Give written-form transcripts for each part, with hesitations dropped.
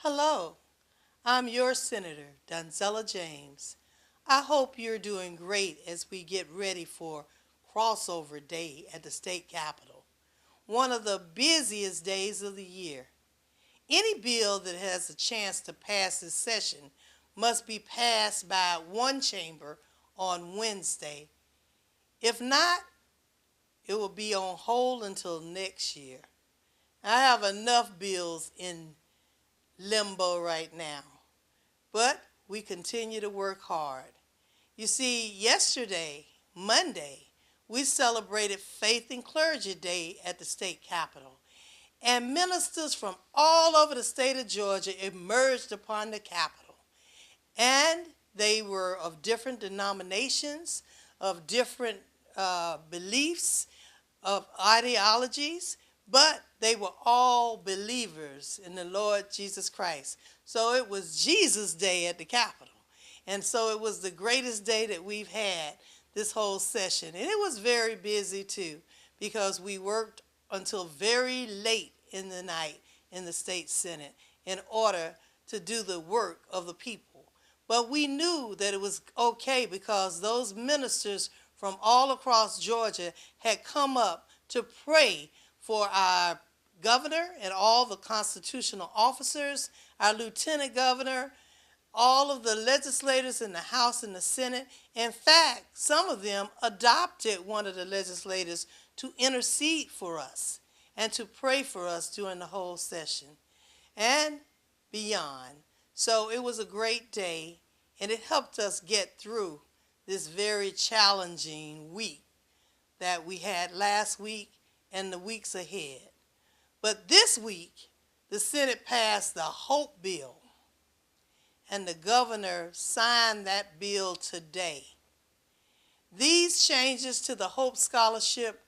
Hello, I'm your Senator, Donzella James. I hope you're doing great as we get ready for crossover day at the state capitol, one of the busiest days of the year. Any bill that has a chance to pass this session must be passed by one chamber on Wednesday. If not, it will be on hold until next year. I have enough bills in limbo right now, but we continue to work hard. You see, yesterday, Monday, we celebrated Faith and Clergy Day at the state capitol, and ministers from all over the state of Georgia emerged upon the capitol. And they were of different denominations, of different beliefs, of ideologies, but they were all believers in the Lord Jesus Christ. So it was Jesus' Day at the Capitol. And so it was the greatest day that we've had this whole session. And it was very busy too, because we worked until very late in the night in the state Senate in order to do the work of the people. But we knew that it was okay because those ministers from all across Georgia had come up to pray for our governor and all the constitutional officers, our lieutenant governor, all of the legislators in the House and the Senate. In fact, some of them adopted one of the legislators to intercede for us and to pray for us during the whole session and beyond. So it was a great day, and it helped us get through this very challenging week that we had last week and the weeks ahead. But this week, the Senate passed the Hope Bill, and the governor signed that bill today. These changes to the Hope Scholarship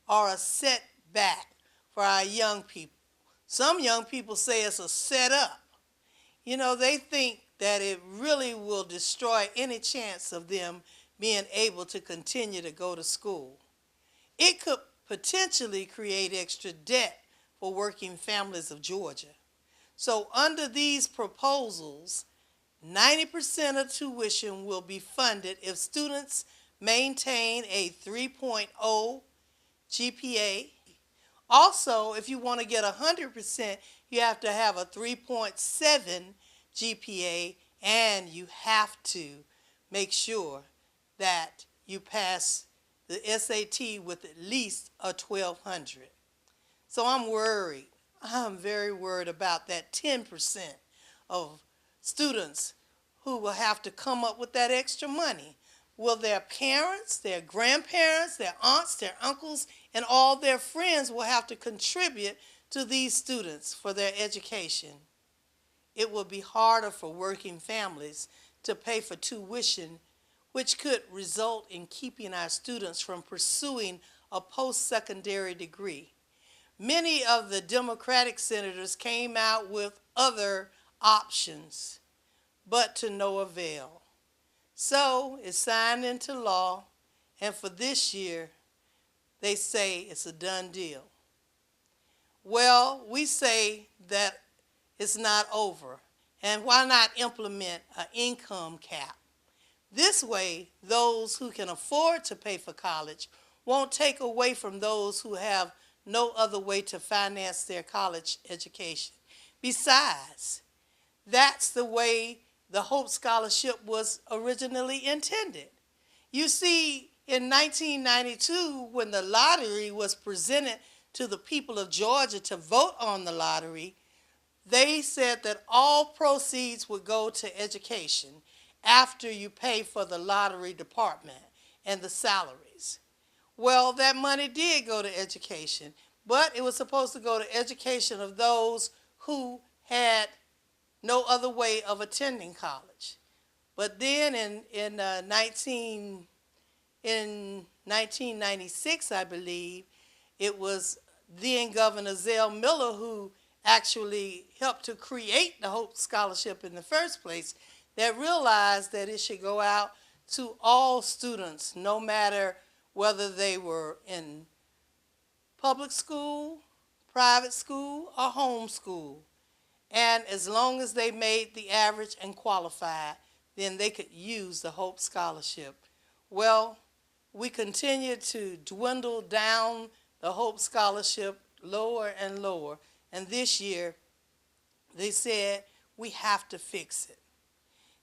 are a setback for our young people. Some young people say it's a setup. You know, they think that it really will destroy any chance of them being able to continue to go to school. It could potentially create extra debt for working families of Georgia. So under these proposals, 90% of tuition will be funded if students maintain a 3.0 GPA. Also, if you want to get 100%, you have to have a 3.7 GPA, and you have to make sure that you pass the SAT with at least a 1200. So I'm worried. I'm very worried about that 10% of students who will have to come up with that extra money. Will their parents, their grandparents, their aunts, their uncles, and all their friends will have to contribute to these students for their education? It will be harder for working families to pay for tuition, which could result in keeping our students from pursuing a post-secondary degree. Many of the Democratic senators came out with other options, but to no avail. So it's signed into law, and for this year, they say it's a done deal. Well, we say that it's not over, and why not implement an income cap? This way, those who can afford to pay for college won't take away from those who have no other way to finance their college education. Besides, that's the way the Hope Scholarship was originally intended. You see, in 1992, when the lottery was presented to the people of Georgia to vote on the lottery, they said that all proceeds would go to education after you pay for the lottery department and the salaries. Well, that money did go to education, but it was supposed to go to education of those who had no other way of attending college. But then in 1996, I believe, it was then Governor Zell Miller who actually helped to create the Hope Scholarship in the first place, that realized that it should go out to all students, no matter whether they were in public school, private school, or home school. And as long as they made the average and qualified, then they could use the Hope Scholarship. Well, we continue to dwindle down the Hope Scholarship lower and lower. And this year, they said we have to fix it.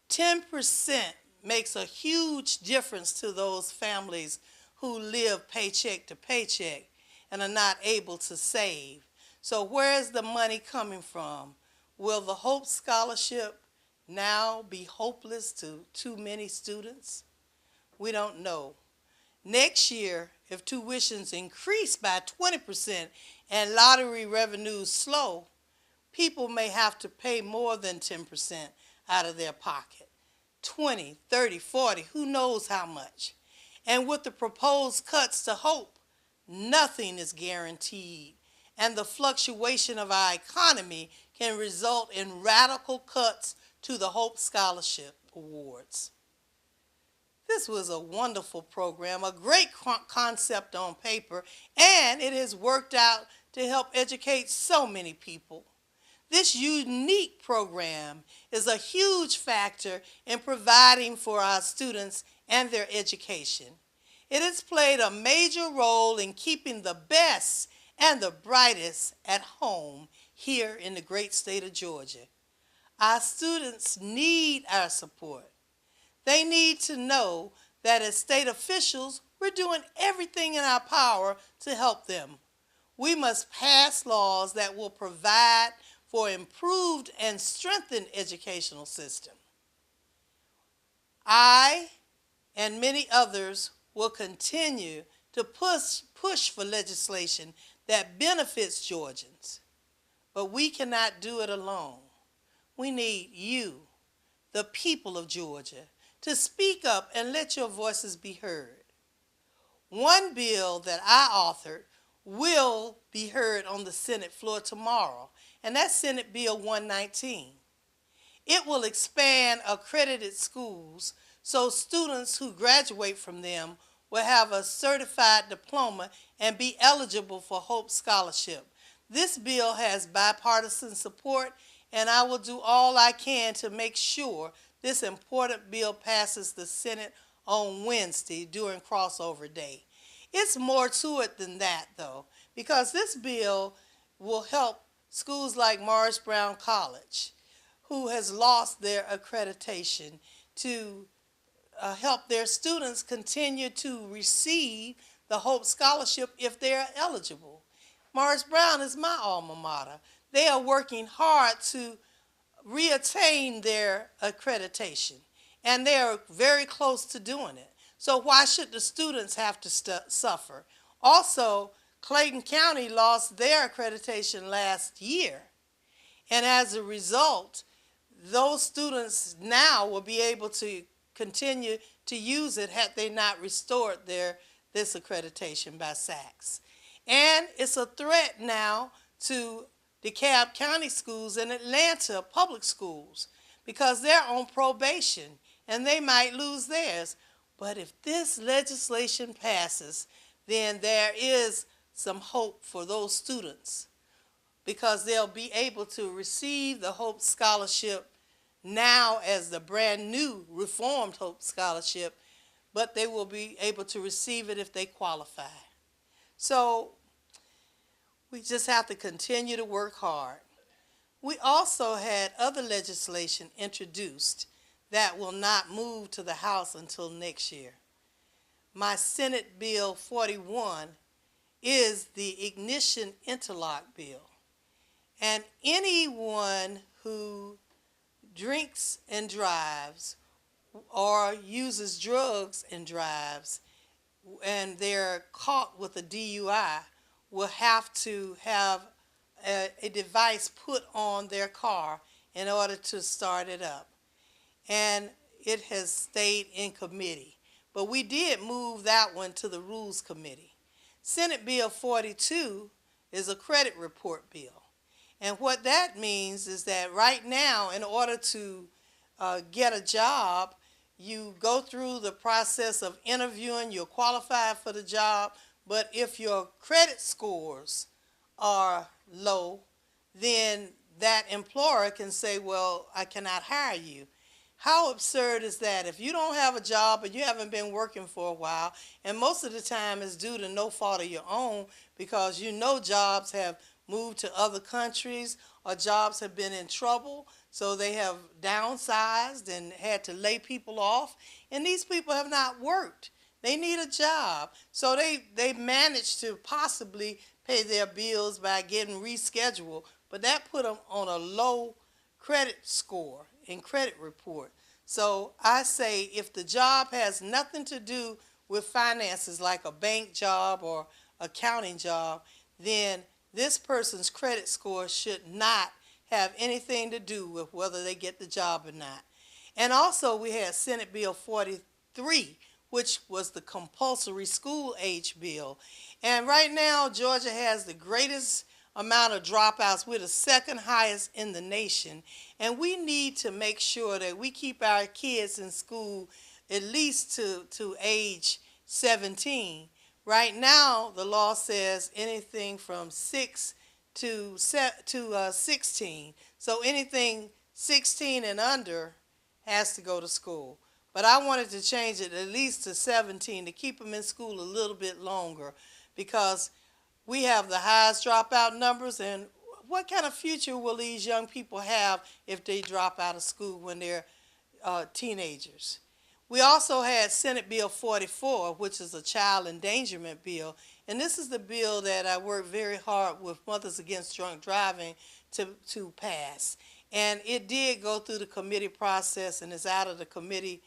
10% makes a huge difference to those families who live paycheck to paycheck and are not able to save. So where is the money coming from? Will the Hope Scholarship now be hopeless to too many students? We don't know. Next year, if tuitions increase by 20% and lottery revenues slow, people may have to pay more than 10% out of their pocket. 20, 30, 40, who knows how much. And with the proposed cuts to Hope, nothing is guaranteed, and the fluctuation of our economy can result in radical cuts to the Hope Scholarship Awards. This was a wonderful program, a great concept on paper, and it has worked out to help educate so many people. This unique program is a huge factor in providing for our students and their education. It has played a major role in keeping the best and the brightest at home here in the great state of Georgia. Our students need our support. They need to know that as state officials, we're doing everything in our power to help them. We must pass laws that will provide for improved and strengthened educational system. I and many others will continue to push for legislation that benefits Georgians. But we cannot do it alone. We need you, the people of Georgia, to speak up and let your voices be heard. One bill that I authored will be heard on the Senate floor tomorrow, and that's Senate Bill 119. It will expand accredited schools so students who graduate from them will have a certified diploma and be eligible for Hope Scholarship. This bill has bipartisan support, and I will do all I can to make sure this important bill passes the Senate on Wednesday during crossover day. It's more to it than that, though, because this bill will help schools like Morris Brown College, who has lost their accreditation, to help their students continue to receive the Hope Scholarship if they're eligible. Morris Brown is my alma mater. They are working hard to reattain their accreditation, and they are very close to doing it. So why should the students have to suffer? Also, Clayton County lost their accreditation last year, and as a result, those students now will be able to continue to use it had they not restored this accreditation by SACS. And it's a threat now to DeKalb County schools and Atlanta public schools because they're on probation and they might lose theirs. But if this legislation passes, then there is some hope for those students because they'll be able to receive the Hope Scholarship now as the brand new reformed Hope Scholarship, but they will be able to receive it if they qualify. So we just have to continue to work hard. We also had other legislation introduced that will not move to the House until next year. My Senate Bill 41 is the ignition interlock bill. And anyone who drinks and drives or uses drugs and drives and they're caught with a DUI will have to have a device put on their car in order to start it up. And it has stayed in committee. But we did move that one to the Rules Committee. Senate Bill 42 is a credit report bill. And what that means is that right now, in order to get a job, you go through the process of interviewing, you're qualified for the job, but if your credit scores are low, then that employer can say, well, I cannot hire you. How absurd is that? If you don't have a job and you haven't been working for a while, and most of the time it's due to no fault of your own, because you know jobs have moved to other countries or jobs have been in trouble, so they have downsized and had to lay people off, and these people have not worked. They need a job. So they managed to possibly pay their bills by getting rescheduled, but that put them on a low credit score and credit report. So I say if the job has nothing to do with finances, like a bank job or accounting job, then this person's credit score should not have anything to do with whether they get the job or not. And also we had Senate Bill 43, which was the compulsory school age bill. And right now, Georgia has the greatest amount of dropouts. We're the second highest in the nation. And we need to make sure that we keep our kids in school at least to age 17. Right now, the law says anything from 6 to 16. So anything 16 and under has to go to school. But I wanted to change it at least to 17 to keep them in school a little bit longer, because we have the highest dropout numbers, and what kind of future will these young people have if they drop out of school when they're teenagers? We also had Senate Bill 44, which is a child endangerment bill, and this is the bill that I worked very hard with Mothers Against Drunk Driving to pass. And it did go through the committee process and is out of the committee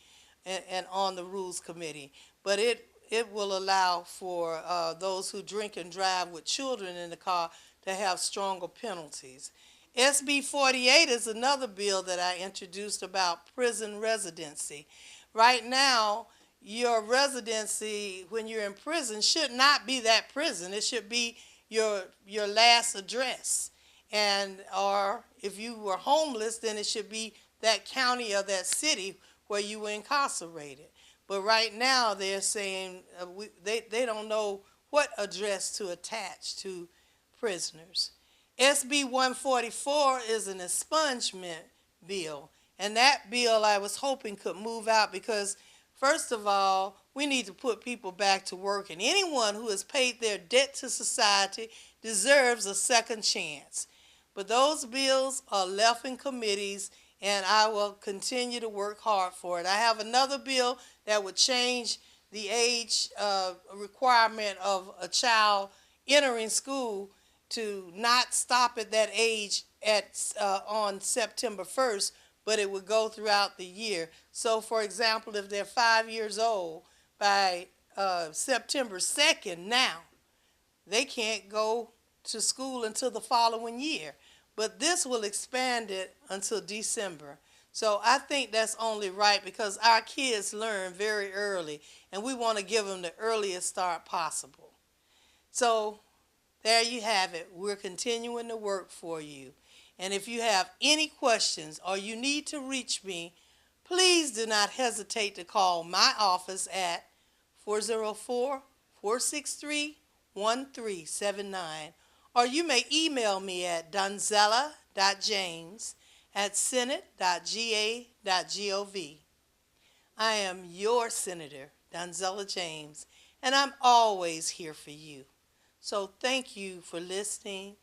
and on the Rules Committee. But it will allow for those who drink and drive with children in the car to have stronger penalties. SB 48 is another bill that I introduced about prison residency. Right now, your residency when you're in prison should not be that prison. It should be your last address. And or if you were homeless, then it should be that county or that city where you were incarcerated. But right now they're saying they don't know what address to attach to prisoners. SB 144 is an expungement bill. And that bill I was hoping could move out because, first of all, we need to put people back to work. And anyone who has paid their debt to society deserves a second chance. But those bills are left in committees, and I will continue to work hard for it. I have another bill that would change the age requirement of a child entering school to not stop at that age on September 1st, but it would go throughout the year. So, for example, if they're 5 years old, by September 2nd now, they can't go to school until the following year. But this will expand it until December. So I think that's only right because our kids learn very early, and we want to give them the earliest start possible. So there you have it. We're continuing to work for you. And if you have any questions or you need to reach me, please do not hesitate to call my office at 404-463-1379. Or you may email me at donzella.james@senate.ga.gov. I am your Senator, Donzella James, and I'm always here for you. So thank you for listening.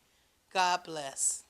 God bless.